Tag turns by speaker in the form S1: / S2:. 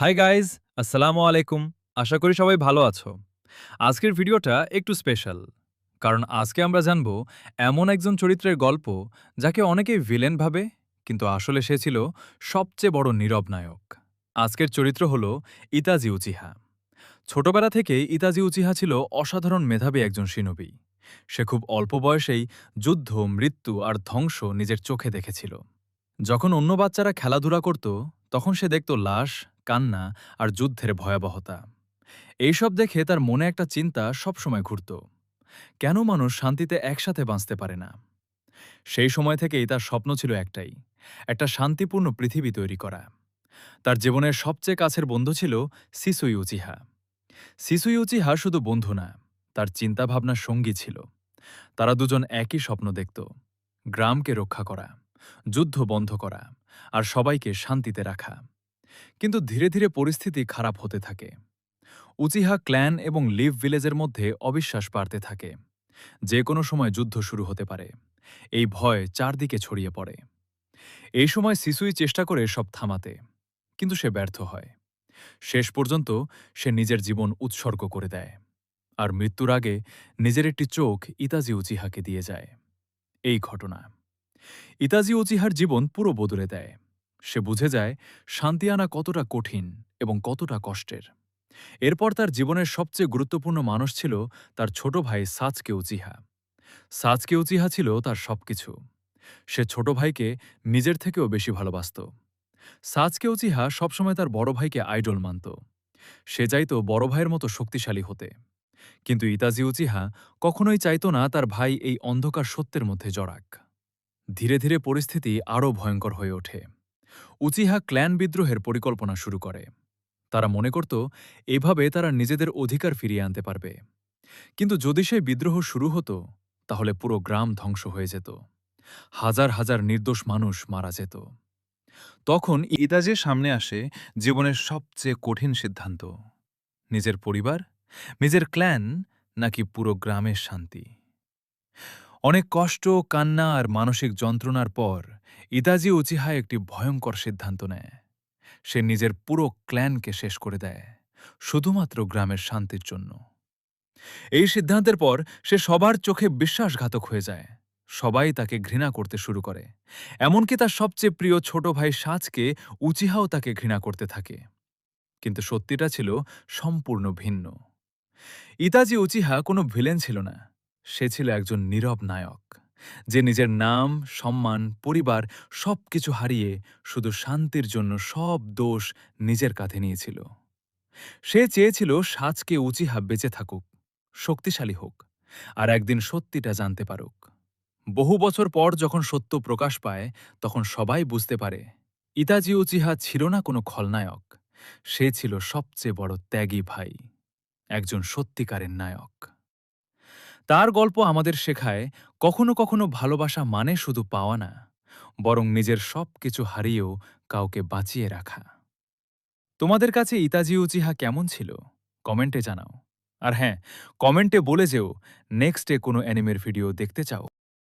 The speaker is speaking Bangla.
S1: হাই গাইজ, আসসালামু আলাইকুম। আশা করি সবাই ভালো আছো। আজকের ভিডিওটা একটু স্পেশাল। কারণ আজকে আমরা জানব এমন একজন চরিত্রের গল্প যাকে অনেকেই ভিলেন ভাবে, কিন্তু আসলে সে ছিল সবচেয়ে বড় নীরব নায়ক। আজকের চরিত্র হল ইতাজি উচিহা। ছোটবেলা থেকেই ইতাজি উচিহা ছিল অসাধারণ মেধাবী একজন সিনোবি। সে খুব অল্প বয়সেই যুদ্ধ, মৃত্যু আর ধ্বংস নিজের চোখে দেখেছিল। যখন অন্য বাচ্চারা খেলাধুলা করত, তখন সে দেখত লাশ, কান্না আর যুদ্ধের ভয়াবহতা। এইসব দেখে তার মনে একটা চিন্তা সবসময় ঘুরত: কেন মানুষ শান্তিতে একসাথে বাঁচতে পারে না? সেই সময় থেকেই তার স্বপ্ন ছিল একটাই, একটা শান্তিপূর্ণ পৃথিবী তৈরি করা। তার জীবনের সবচেয়ে কাছের বন্ধু ছিল সিসুই উচিহা। সিসুই উচিহা শুধু বন্ধু না, তার চিন্তাভাবনার সঙ্গী ছিল। তারা দুজন একই স্বপ্ন দেখত: গ্রামকে রক্ষা করা, যুদ্ধ বন্ধ করা আর সবাইকে শান্তিতে রাখা। কিন্তু ধীরে ধীরে পরিস্থিতি খারাপ হতে থাকে। উচিহা ক্ল্যান এবং লিভ ভিলেজের মধ্যে অবিশ্বাস বাড়তে থাকে। যে কোনো সময় যুদ্ধ শুরু হতে পারে, এই ভয় চারদিকে ছড়িয়ে পড়ে। এই সময় সিসুই চেষ্টা করে সব থামাতে, কিন্তু সে ব্যর্থ হয়। শেষ পর্যন্ত সে নিজের জীবন উৎসর্গ করে দেয়, আর মৃত্যুর আগে নিজের একটি চোখ ইতাজি উচিহাকে দিয়ে যায়। এই ঘটনা ইতাজি উচিহার জীবন পুরো বদলে দেয়। সে বুঝে যায় শান্তি আনা কতটা কঠিন এবং কতটা কষ্টের। এরপর তার জীবনের সবচেয়ে গুরুত্বপূর্ণ মানুষ ছিল তার ছোট ভাই সাচকে উচিহা। সাচকে উচিহা ছিল তার সবকিছু। সে ছোট ভাইকে নিজের থেকেও বেশি ভালোবাসত। সাচকে উচিহা সবসময় তার বড় ভাইকে আইডল মানত। সে চাইত বড় ভাইয়ের মতো শক্তিশালী হতে। কিন্তু ইতাজি উচিহা কখনোই চাইত না তার ভাই এই অন্ধকার সত্যের মধ্যে জড়াক। ধীরে ধীরে পরিস্থিতি আরও ভয়ঙ্কর হয়ে ওঠে। উচিহা ক্ল্যান বিদ্রোহের পরিকল্পনা শুরু করে। তারা মনে করত এভাবে তারা নিজেদের অধিকার ফিরিয়ে আনতে পারবে। কিন্তু যদি সেই বিদ্রোহ শুরু হতো, তাহলে পুরো গ্রাম ধ্বংস হয়ে যেত। হাজার হাজার নির্দোষ মানুষ মারা যেত। তখন ইতাজের সামনে আসে জীবনের সবচেয়ে কঠিন সিদ্ধান্ত: নিজের পরিবার, নিজের ক্ল্যান, নাকি পুরো গ্রামের শান্তি। অনেক কষ্ট, কান্না আর মানসিক যন্ত্রণার পর ইতাজি উচিহা একটি ভয়ঙ্কর সিদ্ধান্ত নেয়। সে নিজের পুরো ক্ল্যানকে শেষ করে দেয়, শুধুমাত্র গ্রামের শান্তির জন্য। এই সিদ্ধান্তের পর সে সবার চোখে বিশ্বাসঘাতক হয়ে যায়। সবাই তাকে ঘৃণা করতে শুরু করে। এমনকি তার সবচেয়ে প্রিয় ছোট ভাই সাজকে উচিহাও তাকে ঘৃণা করতে থাকে। কিন্তু সত্যিটা ছিল সম্পূর্ণ ভিন্ন। ইতাজি উচিহা কোনো ভিলেন ছিল না। সে ছিল একজন নীরব নায়ক, যে নিজের নাম, সম্মান, পরিবার সবকিছু হারিয়ে শুধু শান্তির জন্য সব দোষ নিজের কাঁধে নিয়েছিল। সে চেয়েছিল সাজকে উচিহা বেঁচে থাকুক, শক্তিশালী হোক, আর একদিন সত্যিটা জানতে পারুক। বহু বছর পর যখন সত্য প্রকাশ পায়, তখন সবাই বুঝতে পারে ইতাজি উচিহা ছিল না কোনো খলনায়ক। সে ছিল সবচেয়ে বড় ত্যাগী ভাই, একজন সত্যিকারের নায়ক। তার গল্প আমাদের শেখায়, কখনো কখনো ভালোবাসা মানে শুধু পাওয়া না, বরং নিজের সবকিছু হারিয়েও কাউকে বাঁচিয়ে রাখা। তোমাদের কাছে ইতাজি উচিহা কেমন ছিল? কমেন্টে জানাও। আর হ্যাঁ, কমেন্টে বলে যেও নেক্সটে কোনো অ্যানিমের ভিডিও দেখতে চাও।